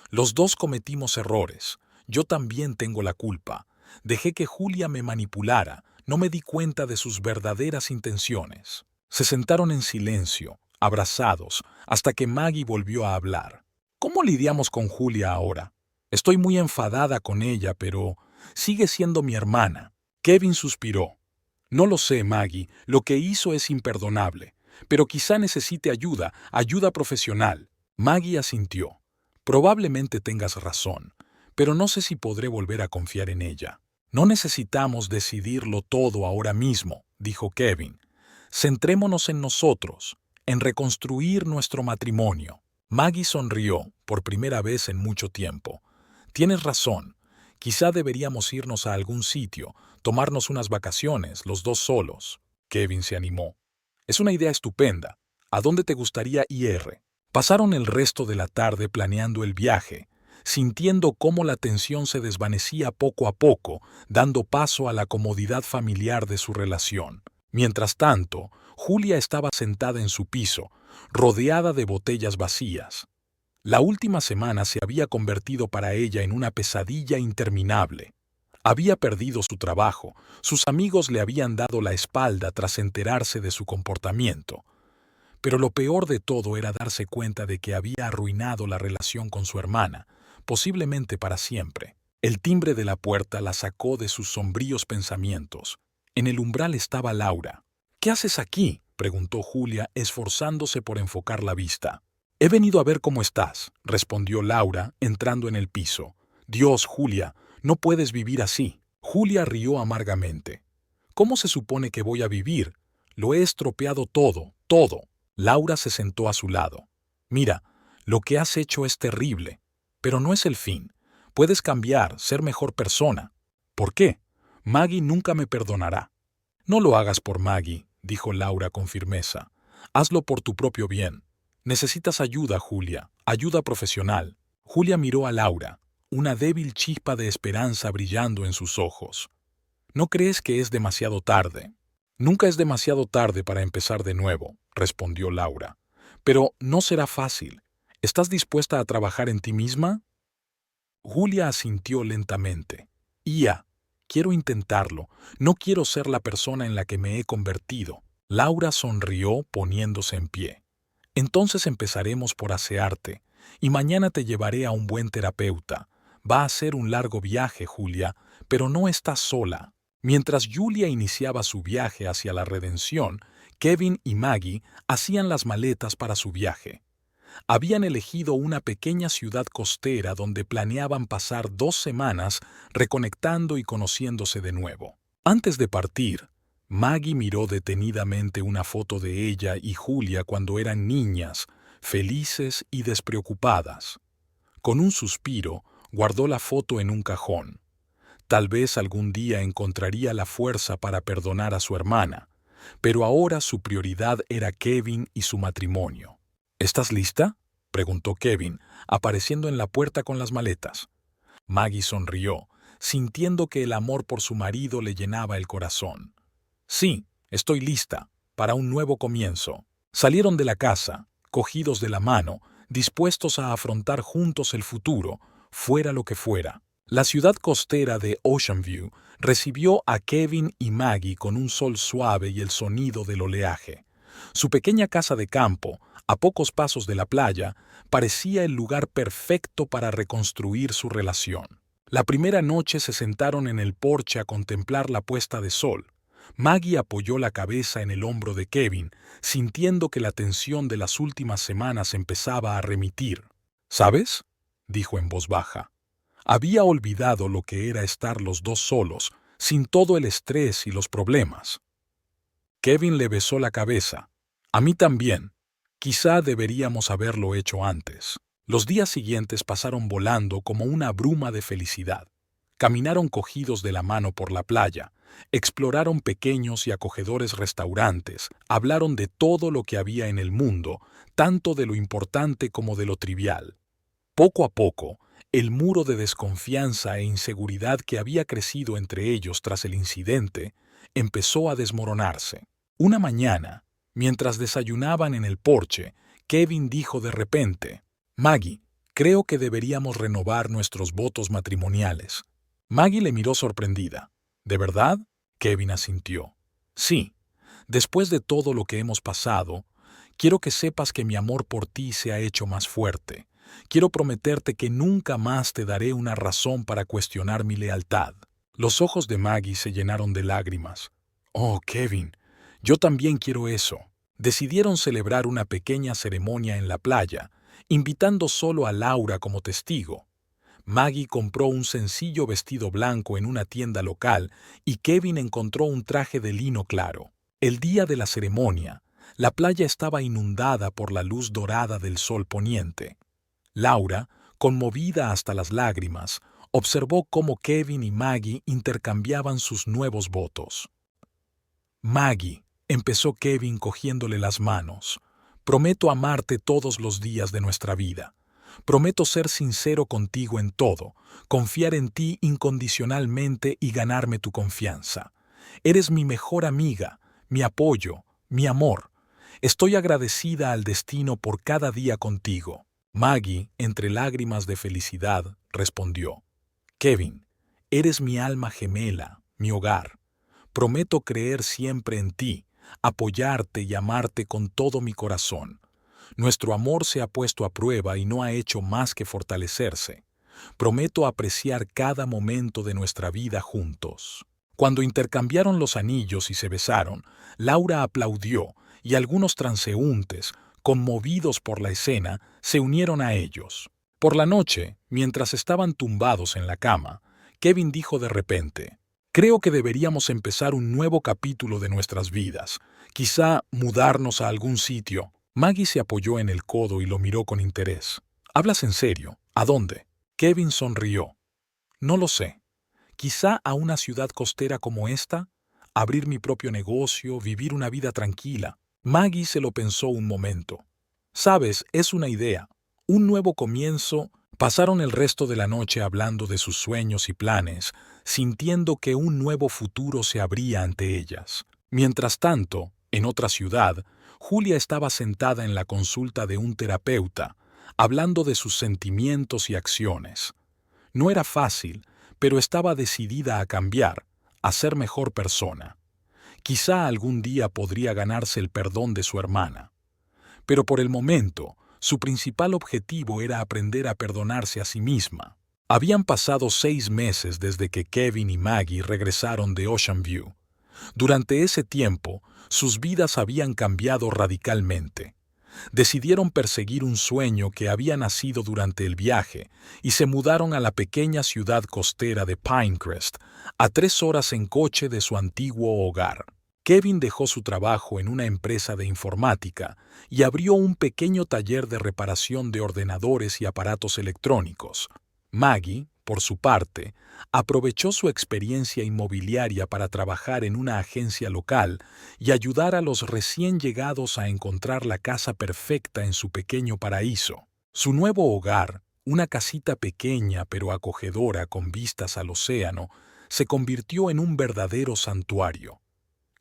«Los dos cometimos errores. Yo también tengo la culpa. Dejé que Julia me manipulara. No me di cuenta de sus verdaderas intenciones». Se sentaron en silencio, abrazados, hasta que Maggie volvió a hablar. «¿Cómo lidiamos con Julia ahora? Estoy muy enfadada con ella, pero sigue siendo mi hermana». Kevin suspiró. «No lo sé, Maggie. Lo que hizo es imperdonable. Pero quizá necesite ayuda profesional». Maggie asintió. «Probablemente tengas razón, pero no sé si podré volver a confiar en ella». «No necesitamos decidirlo todo ahora mismo», dijo Kevin. «Centrémonos en nosotros, en reconstruir nuestro matrimonio». Maggie sonrió, por primera vez en mucho tiempo. «Tienes razón. Quizá deberíamos irnos a algún sitio, tomarnos unas vacaciones, los dos solos». Kevin se animó. «Es una idea estupenda. ¿A dónde te gustaría ir?» Pasaron el resto de la tarde planeando el viaje, sintiendo cómo la tensión se desvanecía poco a poco, dando paso a la comodidad familiar de su relación. Mientras tanto, Julia estaba sentada en su piso, rodeada de botellas vacías. La última semana se había convertido para ella en una pesadilla interminable. Había perdido su trabajo, sus amigos le habían dado la espalda tras enterarse de su comportamiento. Pero lo peor de todo era darse cuenta de que había arruinado la relación con su hermana, posiblemente para siempre. El timbre de la puerta la sacó de sus sombríos pensamientos. En el umbral estaba Laura. «¿Qué haces aquí?», preguntó Julia, esforzándose por enfocar la vista. «He venido a ver cómo estás», respondió Laura, entrando en el piso. «Dios, Julia, no puedes vivir así». Julia rió amargamente. «¿Cómo se supone que voy a vivir? Lo he estropeado todo, todo». Laura se sentó a su lado. «Mira, lo que has hecho es terrible, pero no es el fin. Puedes cambiar, ser mejor persona». «¿Por qué? Maggie nunca me perdonará». «No lo hagas por Maggie», dijo Laura con firmeza. «Hazlo por tu propio bien. Necesitas ayuda, Julia, ayuda profesional». Julia miró a Laura, una débil chispa de esperanza brillando en sus ojos. «¿No crees que es demasiado tarde?» «Nunca es demasiado tarde para empezar de nuevo», respondió Laura. «Pero no será fácil. ¿Estás dispuesta a trabajar en ti misma?» Julia asintió lentamente. «Ya, quiero intentarlo. No quiero ser la persona en la que me he convertido». Laura sonrió poniéndose en pie. «Entonces empezaremos por asearte. Y mañana te llevaré a un buen terapeuta. Va a ser un largo viaje, Julia, pero no estás sola. Mientras Julia iniciaba su viaje hacia la redención, Kevin y Maggie hacían las maletas para su viaje. Habían elegido una pequeña ciudad costera donde planeaban pasar 2 semanas reconectando y conociéndose de nuevo. Antes de partir, Maggie miró detenidamente una foto de ella y Julia cuando eran niñas, felices y despreocupadas. Con un suspiro, guardó la foto en un cajón. Tal vez algún día encontraría la fuerza para perdonar a su hermana, pero ahora su prioridad era Kevin y su matrimonio. ¿Estás lista?, preguntó Kevin, apareciendo en la puerta con las maletas. Maggie sonrió, sintiendo que el amor por su marido le llenaba el corazón. Sí, estoy lista, para un nuevo comienzo. Salieron de la casa, cogidos de la mano, dispuestos a afrontar juntos el futuro, fuera lo que fuera. La ciudad costera de Ocean View recibió a Kevin y Maggie con un sol suave y el sonido del oleaje. Su pequeña casa de campo, a pocos pasos de la playa, parecía el lugar perfecto para reconstruir su relación. La primera noche se sentaron en el porche a contemplar la puesta de sol. Maggie apoyó la cabeza en el hombro de Kevin, sintiendo que la tensión de las últimas semanas empezaba a remitir. ¿Sabes?, dijo en voz baja. Había olvidado lo que era estar los dos solos, sin todo el estrés y los problemas. Kevin le besó la cabeza. A mí también. Quizá deberíamos haberlo hecho antes. Los días siguientes pasaron volando como una bruma de felicidad. Caminaron cogidos de la mano por la playa, exploraron pequeños y acogedores restaurantes, hablaron de todo lo que había en el mundo, tanto de lo importante como de lo trivial. Poco a poco, el muro de desconfianza e inseguridad que había crecido entre ellos tras el incidente empezó a desmoronarse. Una mañana, mientras desayunaban en el porche, Kevin dijo de repente: «Maggie, creo que deberíamos renovar nuestros votos matrimoniales». Maggie le miró sorprendida. «¿De verdad?», Kevin asintió. «Sí. Después de todo lo que hemos pasado, quiero que sepas que mi amor por ti se ha hecho más fuerte. Quiero prometerte que nunca más te daré una razón para cuestionar mi lealtad». Los ojos de Maggie se llenaron de lágrimas. «Oh, Kevin, yo también quiero eso». Decidieron celebrar una pequeña ceremonia en la playa, invitando solo a Laura como testigo. Maggie compró un sencillo vestido blanco en una tienda local y Kevin encontró un traje de lino claro. El día de la ceremonia, la playa estaba inundada por la luz dorada del sol poniente. Laura, conmovida hasta las lágrimas, observó cómo Kevin y Maggie intercambiaban sus nuevos votos. «Maggie», empezó Kevin cogiéndole las manos, «prometo amarte todos los días de nuestra vida. Prometo ser sincero contigo en todo, confiar en ti incondicionalmente y ganarme tu confianza. Eres mi mejor amiga, mi apoyo, mi amor. Estoy agradecida al destino por cada día contigo». Maggie, entre lágrimas de felicidad, respondió: «Kevin, eres mi alma gemela, mi hogar. Prometo creer siempre en ti, apoyarte y amarte con todo mi corazón. Nuestro amor se ha puesto a prueba y no ha hecho más que fortalecerse. Prometo apreciar cada momento de nuestra vida juntos». Cuando intercambiaron los anillos y se besaron, Laura aplaudió y algunos transeúntes, conmovidos por la escena, se unieron a ellos. Por la noche, mientras estaban tumbados en la cama, Kevin dijo de repente: «Creo que deberíamos empezar un nuevo capítulo de nuestras vidas. Quizá mudarnos a algún sitio». Maggie se apoyó en el codo y lo miró con interés. «¿Hablas en serio? ¿A dónde?». Kevin sonrió. «No lo sé. Quizá a una ciudad costera como esta, abrir mi propio negocio, vivir una vida tranquila». Maggie se lo pensó un momento. «Sabes, es una idea. Un nuevo comienzo». Pasaron el resto de la noche hablando de sus sueños y planes, sintiendo que un nuevo futuro se abría ante ellas. Mientras tanto, en otra ciudad, Julia estaba sentada en la consulta de un terapeuta, hablando de sus sentimientos y acciones. No era fácil, pero estaba decidida a cambiar, a ser mejor persona. Quizá algún día podría ganarse el perdón de su hermana. Pero por el momento, Su principal objetivo era aprender a perdonarse a sí misma. Habían pasado 6 meses desde que Kevin y Maggie regresaron de Ocean View. Durante ese tiempo, sus vidas habían cambiado radicalmente. Decidieron perseguir un sueño que había nacido durante el viaje y se mudaron a la pequeña ciudad costera de Pinecrest, a 3 horas en coche de su antiguo hogar. Kevin dejó su trabajo en una empresa de informática y abrió un pequeño taller de reparación de ordenadores y aparatos electrónicos. Maggie, por su parte, aprovechó su experiencia inmobiliaria para trabajar en una agencia local y ayudar a los recién llegados a encontrar la casa perfecta en su pequeño paraíso. Su nuevo hogar, una casita pequeña pero acogedora con vistas al océano, se convirtió en un verdadero santuario.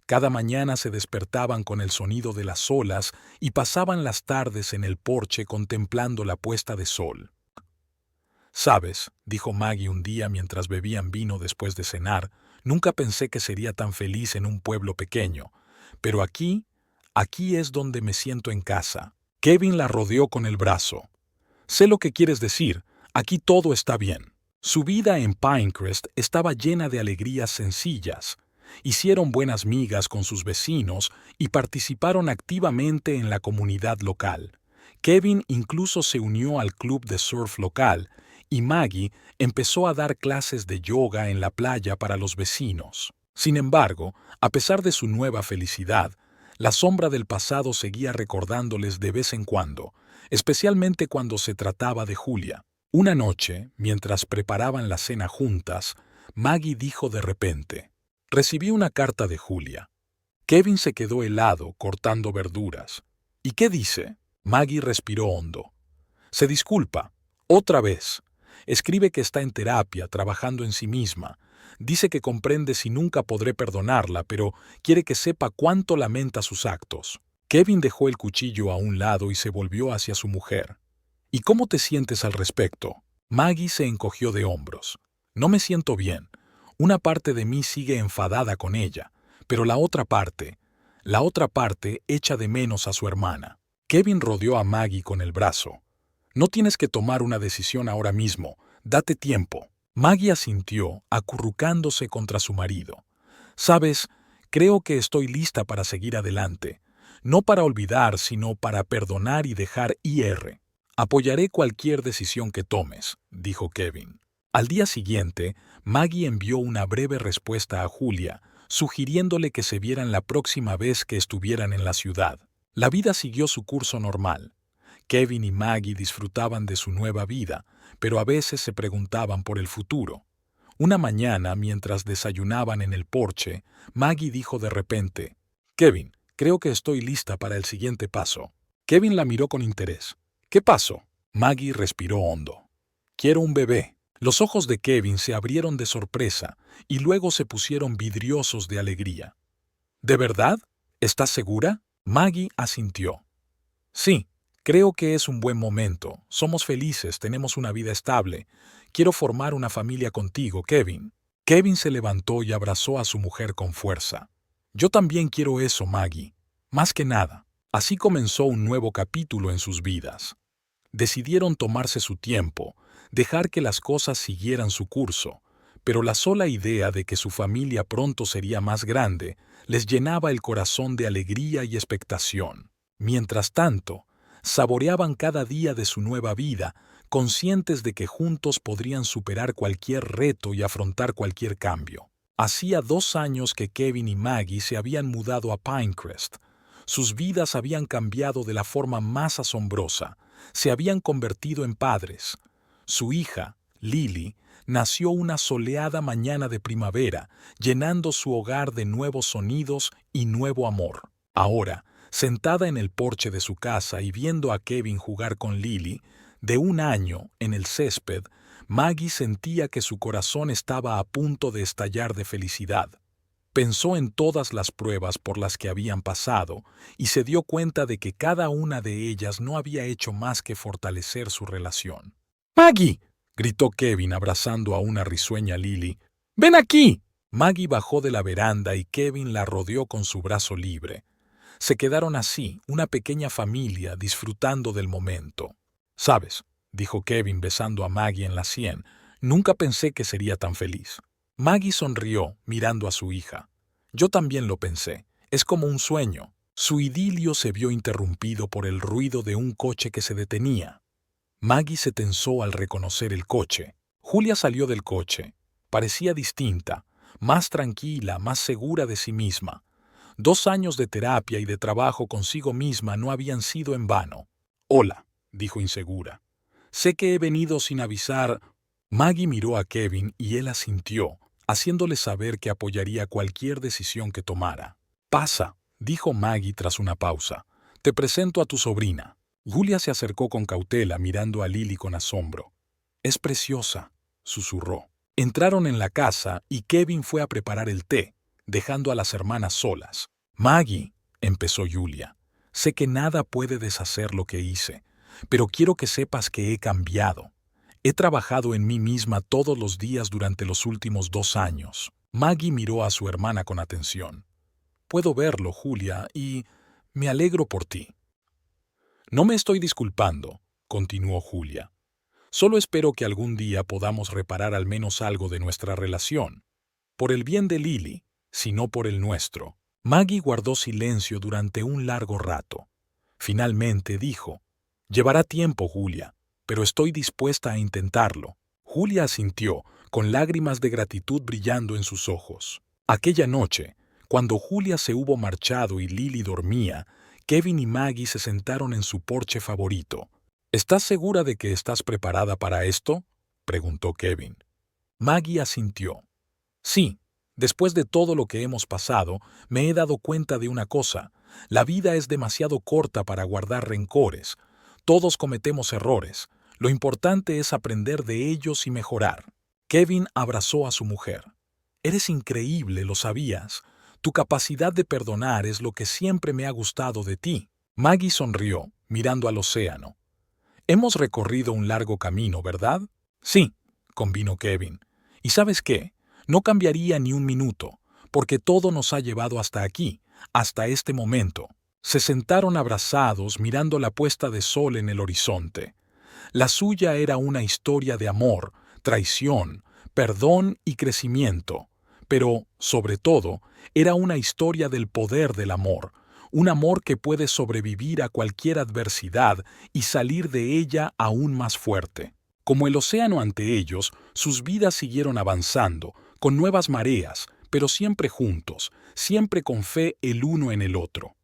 Cada mañana se despertaban con el sonido de las olas y pasaban las tardes en el porche contemplando la puesta de sol. «Sabes», dijo Maggie un día mientras bebían vino después de cenar, «nunca pensé que sería tan feliz en un pueblo pequeño. Pero aquí es donde me siento en casa». Kevin la rodeó con el brazo. «Sé lo que quieres decir. Aquí todo está bien». Su vida en Pinecrest estaba llena de alegrías sencillas. Hicieron buenas migas con sus vecinos y participaron activamente en la comunidad local. Kevin incluso se unió al club de surf local y Maggie empezó a dar clases de yoga en la playa para los vecinos. Sin embargo, a pesar de su nueva felicidad, la sombra del pasado seguía recordándoles de vez en cuando, especialmente cuando se trataba de Julia. Una noche, mientras preparaban la cena juntas, Maggie dijo de repente: «Recibí una carta de Julia». Kevin se quedó helado cortando verduras. «¿Y qué dice?» Maggie respiró hondo. «Se disculpa. Otra vez. Escribe que está en terapia, trabajando en sí misma. Dice que comprende si nunca podré perdonarla, pero quiere que sepa cuánto lamenta sus actos». Kevin dejó el cuchillo a un lado y se volvió hacia su mujer. «¿Y cómo te sientes al respecto?» Maggie se encogió de hombros. «No me siento bien. Una parte de mí sigue enfadada con ella, pero la otra parte echa de menos a su hermana». Kevin rodeó a Maggie con el brazo. «No tienes que tomar una decisión ahora mismo. Date tiempo». Maggie asintió, acurrucándose contra su marido. «Sabes, creo que estoy lista para seguir adelante. No para olvidar, sino para perdonar y dejar ir. Apoyaré cualquier decisión que tomes», dijo Kevin. Al día siguiente, Maggie envió una breve respuesta a Julia, sugiriéndole que se vieran la próxima vez que estuvieran en la ciudad. La vida siguió su curso normal. Kevin y Maggie disfrutaban de su nueva vida, pero a veces se preguntaban por el futuro. Una mañana, mientras desayunaban en el porche, Maggie dijo de repente: «Kevin, creo que estoy lista para el siguiente paso». Kevin la miró con interés. «¿Qué paso?» Maggie respiró hondo. «Quiero un bebé». Los ojos de Kevin se abrieron de sorpresa y luego se pusieron vidriosos de alegría. «¿De verdad? ¿Estás segura?» Maggie asintió. «Sí, creo que es un buen momento. Somos felices, tenemos una vida estable. Quiero formar una familia contigo, Kevin». Kevin se levantó y abrazó a su mujer con fuerza. «Yo también quiero eso, Maggie. Más que nada». Así comenzó un nuevo capítulo en sus vidas. Decidieron tomarse su tiempo, dejar que las cosas siguieran su curso, pero la sola idea de que su familia pronto sería más grande les llenaba el corazón de alegría y expectación. Mientras tanto, saboreaban cada día de su nueva vida, conscientes de que juntos podrían superar cualquier reto y afrontar cualquier cambio. Hacía 2 años que Kevin y Maggie se habían mudado a Pinecrest. Sus vidas habían cambiado de la forma más asombrosa. Se habían convertido en padres. Su hija, Lily, nació una soleada mañana de primavera, llenando su hogar de nuevos sonidos y nuevo amor. Ahora, sentada en el porche de su casa y viendo a Kevin jugar con Lily, de 1 año, en el césped, Maggie sentía que su corazón estaba a punto de estallar de felicidad. Pensó en todas las pruebas por las que habían pasado y se dio cuenta de que cada una de ellas no había hecho más que fortalecer su relación. «¡Maggie!», gritó Kevin abrazando a una risueña Lily. «¡Ven aquí!». Maggie bajó de la veranda y Kevin la rodeó con su brazo libre. Se quedaron así, una pequeña familia, disfrutando del momento. «¿Sabes?», dijo Kevin besando a Maggie en la sien, «nunca pensé que sería tan feliz». Maggie sonrió, mirando a su hija. «Yo también lo pensé. Es como un sueño». Su idilio se vio interrumpido por el ruido de un coche que se detenía. Maggie se tensó al reconocer el coche. Julia salió del coche. Parecía distinta, más tranquila, más segura de sí misma. 2 años de terapia y de trabajo consigo misma no habían sido en vano. «Hola», dijo insegura. «Sé que he venido sin avisar». Maggie miró a Kevin y él asintió, haciéndole saber que apoyaría cualquier decisión que tomara. «Pasa», dijo Maggie tras una pausa. «Te presento a tu sobrina». Julia se acercó con cautela, mirando a Lily con asombro. «Es preciosa», susurró. Entraron en la casa y Kevin fue a preparar el té, dejando a las hermanas solas. «Maggie», empezó Julia, «sé que nada puede deshacer lo que hice, pero quiero que sepas que he cambiado. He trabajado en mí misma todos los días durante los últimos 2 años». Maggie miró a su hermana con atención. «Puedo verlo, Julia, y me alegro por ti». «No me estoy disculpando», continuó Julia. «Solo espero que algún día podamos reparar al menos algo de nuestra relación. Por el bien de Lily, si no por el nuestro». Maggie guardó silencio durante un largo rato. Finalmente dijo: «Llevará tiempo, Julia, pero estoy dispuesta a intentarlo». Julia asintió, con lágrimas de gratitud brillando en sus ojos. Aquella noche, cuando Julia se hubo marchado y Lily dormía, Kevin y Maggie se sentaron en su porche favorito. «¿Estás segura de que estás preparada para esto?», preguntó Kevin. Maggie asintió. «Sí, después de todo lo que hemos pasado, me he dado cuenta de una cosa. La vida es demasiado corta para guardar rencores. Todos cometemos errores. Lo importante es aprender de ellos y mejorar». Kevin abrazó a su mujer. «Eres increíble, ¿lo sabías? Tu capacidad de perdonar es lo que siempre me ha gustado de ti». Maggie sonrió, mirando al océano. «Hemos recorrido un largo camino, ¿verdad?». «Sí», convino Kevin. «¿Y sabes qué? No cambiaría ni un minuto, porque todo nos ha llevado hasta aquí, hasta este momento». Se sentaron abrazados mirando la puesta de sol en el horizonte. La suya era una historia de amor, traición, perdón y crecimiento, pero, sobre todo, era una historia del poder del amor, un amor que puede sobrevivir a cualquier adversidad y salir de ella aún más fuerte. Como el océano ante ellos, sus vidas siguieron avanzando, con nuevas mareas, pero siempre juntos, siempre con fe el uno en el otro.